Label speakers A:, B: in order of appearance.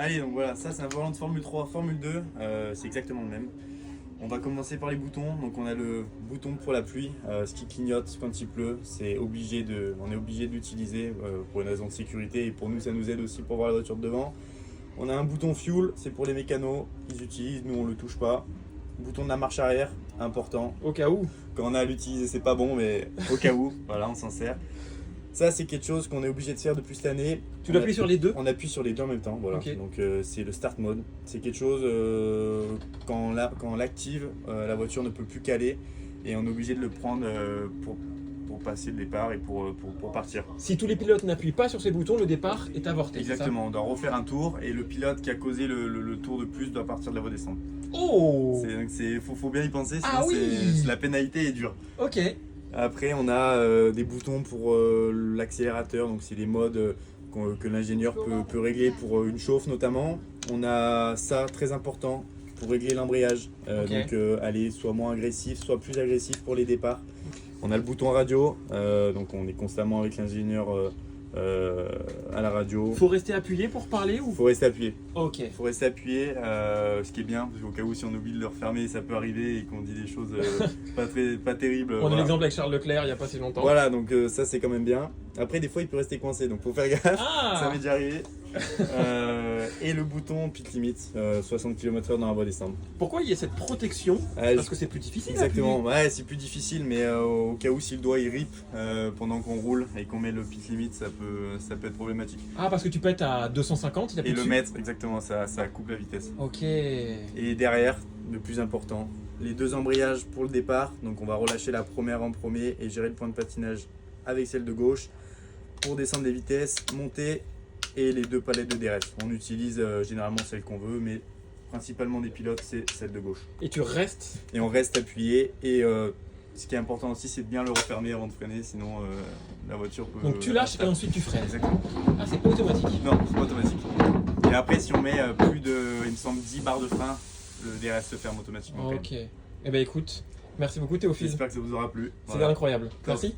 A: Allez, donc voilà, ça c'est un volant de Formule 3, Formule 2, c'est exactement le même. On va commencer par les boutons. Donc on a le bouton pour la pluie, ce qui clignote quand il pleut. On est obligé de l'utiliser pour une raison de sécurité et pour nous ça nous aide aussi pour voir la voiture de devant. On a un bouton fuel, c'est pour les mécanos, ils utilisent, nous on le touche pas. Bouton de la marche arrière, important.
B: Au cas où.
A: Quand on a à l'utiliser c'est pas bon, mais au cas où, voilà, on s'en sert. Ça c'est quelque chose qu'on est obligé de faire depuis cette année.
B: Tu l'appuies sur les deux?
A: On appuie sur les deux en même temps, voilà.
B: Okay.
A: Donc c'est le start mode. C'est quelque chose, quand on l'active, la voiture ne peut plus caler et on est obligé de le prendre pour passer le départ et pour partir.
B: Si tous les pilotes n'appuient pas sur ces boutons, le départ est avorté.
A: Exactement, on doit refaire un tour et le pilote qui a causé le tour de plus doit partir de la voie descente.
B: Oh!
A: Faut bien y penser, sinon
B: Ah oui,
A: la pénalité est dure.
B: Ok.
A: Après on a des boutons pour l'accélérateur, donc c'est des modes que l'ingénieur peut régler pour une chauffe notamment. On a ça très important pour régler l'embrayage,
B: Okay.
A: donc aller soit moins agressif, soit plus agressif pour les départs. On a le bouton radio, donc on est constamment avec l'ingénieur à la radio.
B: Faut rester appuyé pour parler ou?
A: Faut rester appuyé.
B: Ok.
A: Faut rester appuyé, ce qui est bien, parce qu'au cas où si on oublie de le refermer, ça peut arriver et qu'on dit des choses pas terribles.
B: On a l'exemple avec Charles Leclerc il n'y a pas si longtemps.
A: Voilà, donc ça c'est quand même bien. Après des fois il peut rester coincé, donc faut faire gaffe,
B: Ah.
A: ça m'est déjà arrivé. Et le bouton pit limit, 60 km/h dans la voie descente.
B: Pourquoi il y a cette protection?
A: Ah,
B: Parce que c'est plus difficile.
A: Exactement, ouais, c'est plus difficile, mais au cas où si le doigt il rip pendant qu'on roule et qu'on met le pit limit, ça peut être problématique.
B: Ah, parce que tu peux être à 250, il appuie
A: Et le
B: dessus.
A: mettre, exactement, ça coupe la vitesse.
B: Ok.
A: Et derrière, le plus important, les deux embrayages pour le départ. Donc on va relâcher la première en premier et gérer le point de patinage avec celle de gauche. Pour descendre des vitesses, monter et les deux palettes de DRS. On utilise généralement celle qu'on veut, mais principalement des pilotes, c'est celle de gauche.
B: Et tu restes.
A: Et on reste appuyé et ce qui est important aussi, c'est de bien le refermer avant de freiner, sinon la voiture peut...
B: Donc tu lâches et ensuite tu freines.
A: Exactement.
B: Ah, c'est pas automatique.
A: Non, c'est pas automatique. Et après, si on met plus de, il me semble, 10 barres de frein, le DRS se ferme automatiquement.
B: Ok. Eh ben écoute, merci beaucoup Théophile.
A: J'espère que ça vous aura plu.
B: C'était
A: Voilà.
B: incroyable. Merci.